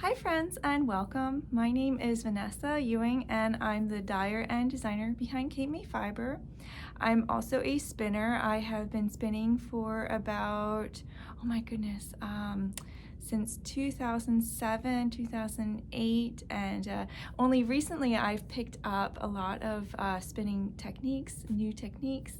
Hi friends and welcome. My name is Vanessa Ewing and I'm the dyer and designer behind Cape May Fiber. I'm also a spinner. I have been spinning for about, oh my goodness, since 2007, 2008, and only recently I've picked up a lot of spinning techniques, new techniques,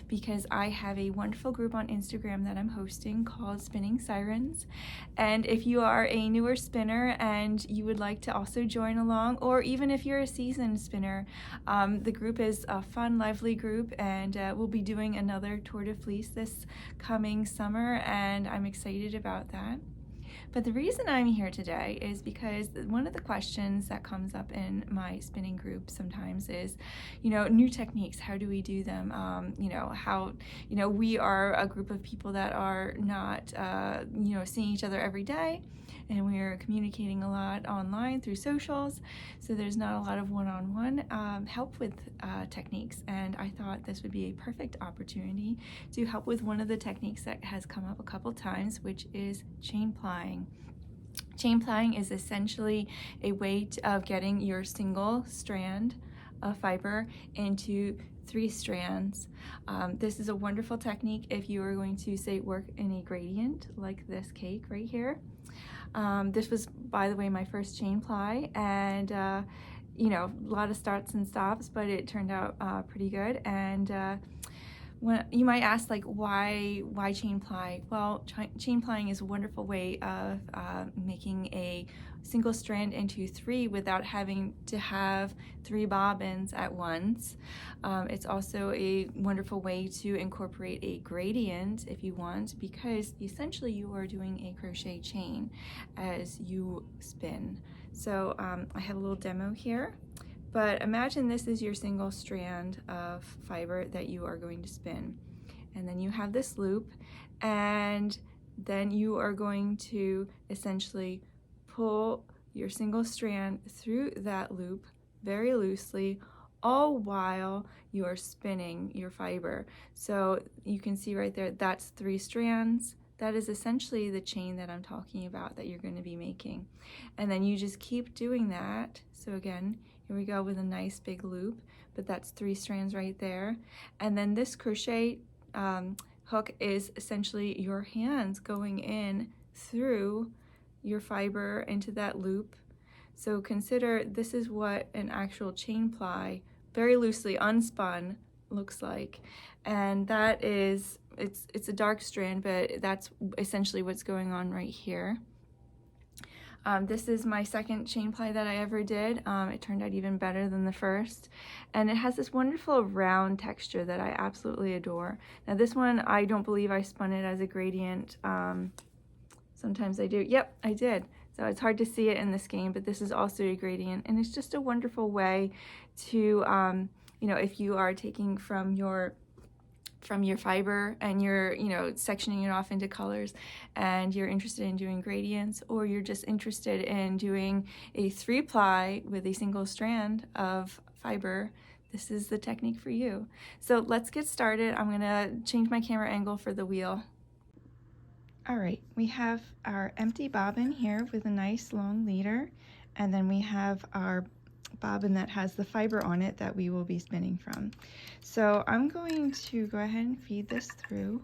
because I have a wonderful group on Instagram that I'm hosting called Spinning Sirens. And if you are a newer spinner and you would like to also join along, or even if you're a seasoned spinner, the group is a fun, lively group, and we'll be doing another Tour de Fleece this coming summer, and I'm excited about that. But the reason I'm here today is because one of the questions that comes up in my spinning group sometimes is, new techniques, how do we do them? We are a group of people that are not, seeing each other every day, and we are communicating a lot online through socials, so there's not a lot of one-on-one help with techniques, and I thought this would be a perfect opportunity to help with one of the techniques that has come up a couple times, which is chain plying. Chain plying is essentially a way of getting your single strand of fiber into 3 strands. This is a wonderful technique if you are going to, say, work in a gradient like this cake right here. This was, by the way, my first chain ply, and a lot of starts and stops, but it turned out pretty good. And when you might ask, like, why chain ply? Well, chain plying is a wonderful way of making a single strand into 3 without having to have 3 bobbins at once. It's also a wonderful way to incorporate a gradient if you want, because essentially you are doing a crochet chain as you spin. So I have a little demo here. But imagine this is your single strand of fiber that you are going to spin. And then you have this loop, and then you are going to essentially pull your single strand through that loop very loosely, all while you are spinning your fiber. So you can see right there, that's 3 strands. That is essentially the chain that I'm talking about that you're going to be making. And then you just keep doing that. So again, here we go with a nice big loop, but that's 3 strands right there. And then this crochet hook is essentially your hands going in through your fiber into that loop. So consider this is what an actual chain ply, very loosely unspun, looks like. And that is, it's a dark strand, but that's essentially what's going on right here. This is my second chain ply that I ever did. It turned out even better than the first, and it has this wonderful round texture that I absolutely adore. Now this one, I don't believe I spun it as a gradient. Sometimes I do. Yep, I did. So it's hard to see it in this game, but this is also a gradient, and it's just a wonderful way to, if you are taking from your fiber and you're sectioning it off into colors and you're interested in doing gradients, or you're just interested in doing a 3-ply with a single strand of fiber, this is the technique for you. So let's get started. I'm gonna change my camera angle for the wheel. All right, we have our empty bobbin here with a nice long leader, and then we have our bobbin that has the fiber on it that we will be spinning from. So I'm going to go ahead and feed this through.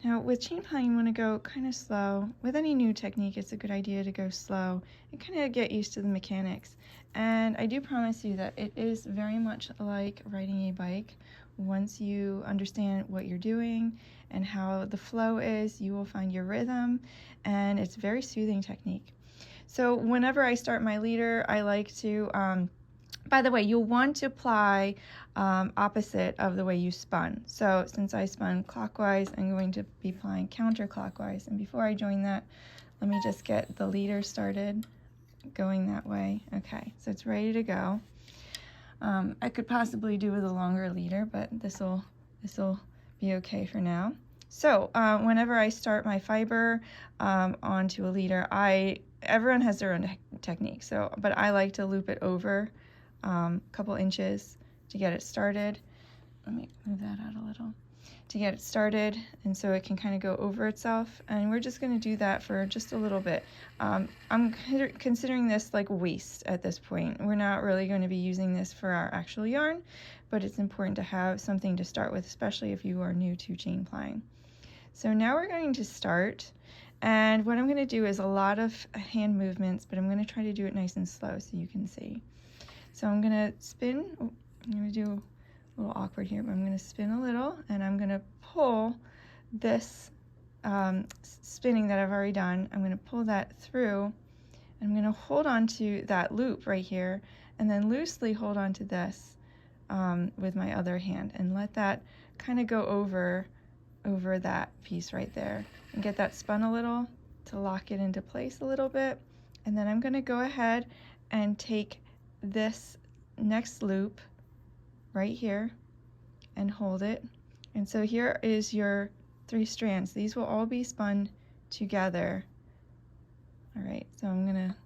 Now with chain plying, you want to go kind of slow. With any new technique, it's a good idea to go slow and kind of get used to the mechanics. And I do promise you that it is very much like riding a bike. Once you understand what you're doing and how the flow is, you will find your rhythm, and it's a very soothing technique. So whenever I start my leader, I like to, by the way, you'll want to ply opposite of the way you spun. So since I spun clockwise, I'm going to be plying counterclockwise. And before I join that, let me just get the leader started going that way. Okay, so it's ready to go. I could possibly do with a longer leader, but this'll be okay for now. So whenever I start my fiber onto a leader, everyone has their own technique. But I like to loop it over a couple inches to get it started. let me move that out a little, to get it started, and so it can kind of go over itself. And we're just going to do that for just a little bit. I'm considering this like waste at this point. We're not really going to be using this for our actual yarn, but it's important to have something to start with, especially if you are new to chain plying. So now we're going to start, and what I'm going to do is a lot of hand movements, but I'm going to try to do it nice and slow so you can see. So I'm going to spin. Oh, I'm going to do a little awkward here, but I'm going to spin a little, and I'm going to pull this spinning that I've already done. I'm going to pull that through. I'm going to hold on to that loop right here, and then loosely hold on to this with my other hand, and let that kind of go over that piece right there, and get that spun a little to lock it into place a little bit. And then I'm going to go ahead and take this next loop right here and hold it. And so here is your 3 strands. These will all be spun together. All right, so I'm gonna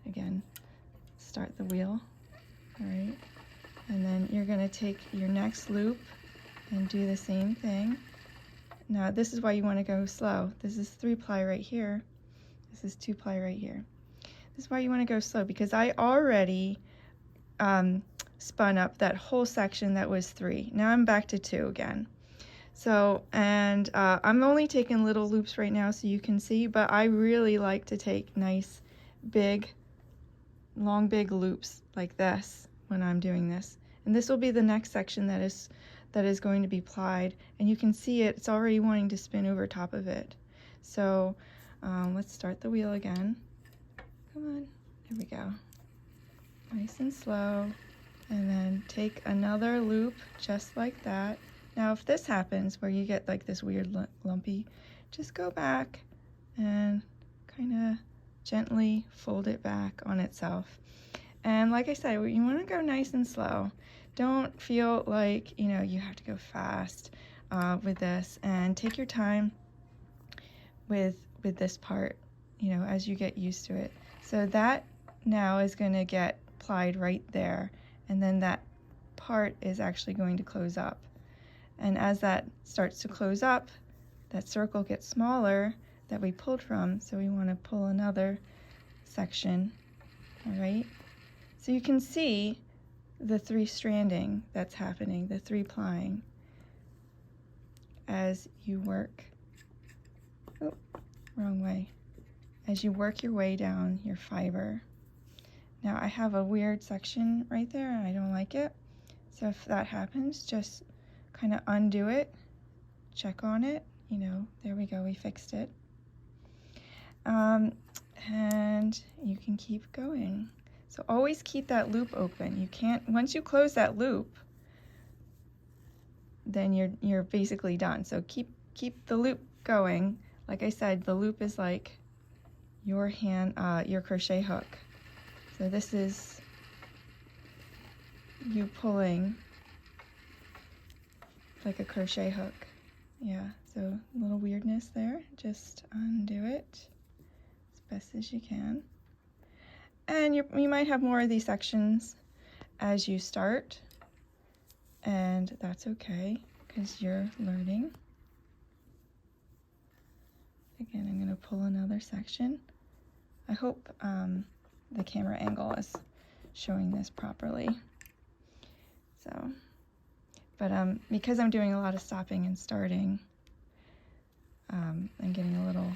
again start the wheel. All right, and then you're gonna take your next loop and do the same thing. Now this is why you want to go slow. This is 3 ply right here. This is 2 ply right here. This is why you want to go slow, because I already spun up that whole section that was 3. Now I'm back to 2 again. So, and I'm only taking little loops right now so you can see, but I really like to take nice, big, long, big loops like this when I'm doing this. And this will be the next section that is going to be plied, and you can see it's already wanting to spin over top of it. So let's start the wheel again. Come on, there we go. Nice and slow. And then take another loop just like that. Now if this happens where you get like this weird lumpy, just go back and kind of gently fold it back on itself. And like I said, you want to go nice and slow. Don't feel like, you know, you have to go fast with this, and take your time with this part, you know, as you get used to it. So that now is going to get plied right there, and then that part is actually going to close up. And as that starts to close up, that circle gets smaller that we pulled from, so we want to pull another section. All right, so you can see the 3 stranding that's happening, the 3 plying as you work. Oh, wrong way. As you work your way down your fiber. Now I have a weird section right there and I don't like it. So if that happens, just kind of undo it, check on it, you know, there we go, we fixed it. And you can keep going. So always keep that loop open. You can't, once you close that loop, then you're basically done. So keep the loop going. Like I said, the loop is like your your crochet hook. So this is you pulling like a crochet hook. Yeah, so a little weirdness there. Just undo it as best as you can. And you might have more of these sections as you start, and that's okay because you're learning. Again, I'm going to pull another section. I hope the camera angle is showing this properly. So, but because I'm doing a lot of stopping and starting, I'm getting a little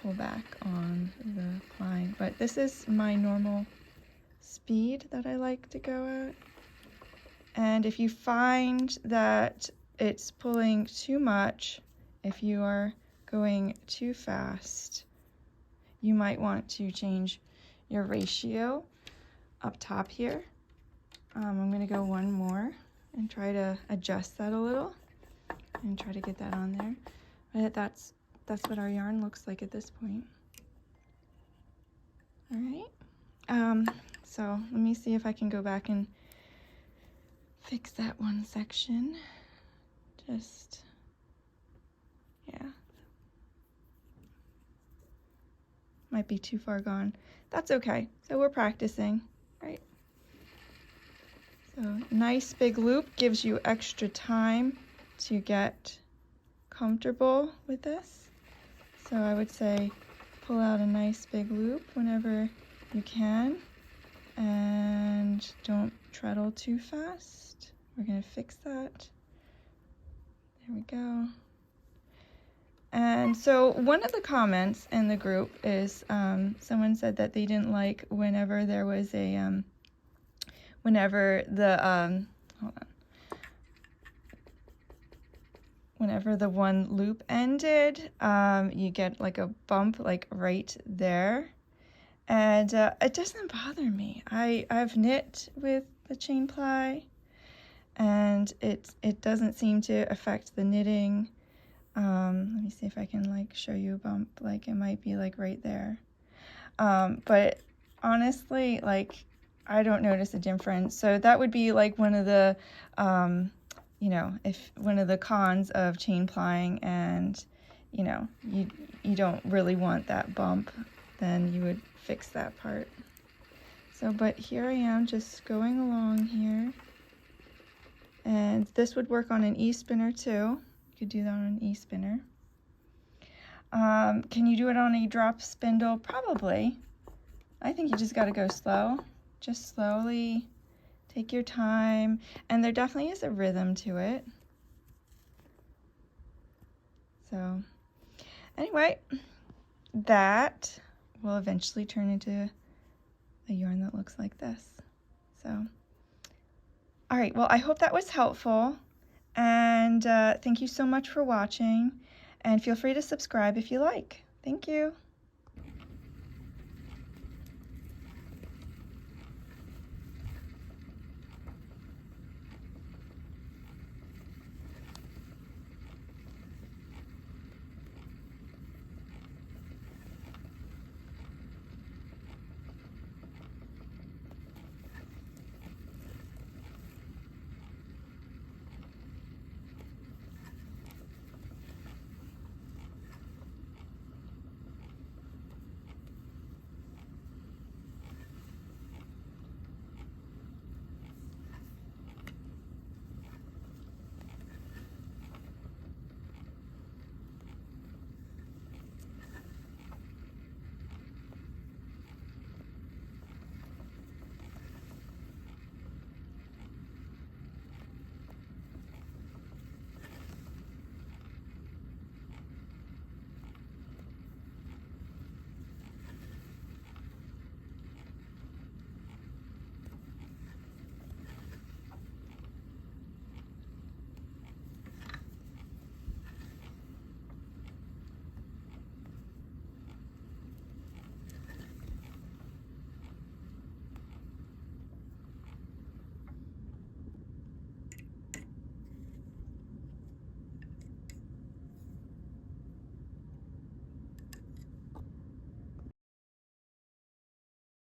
pullback on the plying. But this is my normal speed that I like to go at. And if you find that it's pulling too much, if you are going too fast, you might want to change your ratio up top here. I'm going to go one more and try to adjust that a little and try to get that on there. But that's what our yarn looks like at this point. All right. So let me see if I can go back and fix that one section. Just, yeah. Might be too far gone. That's okay. So we're practicing, right? So nice big loop gives you extra time to get comfortable with this. So I would say pull out a nice big loop whenever you can, and don't treadle too fast. We're going to fix that. There we go. And so one of the comments in the group is someone said that they didn't like whenever there was a whenever the whenever the one loop ended, you get like a bump like right there, and it doesn't bother me. I've knit with the chain ply, and it doesn't seem to affect the knitting. Let me see if I can like show you a bump, like it might be like right there. But honestly, like I don't notice a difference. So that would be like one of the, you know, if one of the cons of chain plying, and you know, you don't really want that bump, then you would fix that part. So, but here I am just going along here, and this would work on an e-spinner too. You could do that on an e-spinner. Can you do it on a drop spindle? Probably. I think you just got to go slow. Just slowly take your time. And there definitely is a rhythm to it. So anyway, that will eventually turn into a yarn that looks like this. So, all right, well, I hope that was helpful. And thank you so much for watching, and feel free to subscribe if you like. Thank you.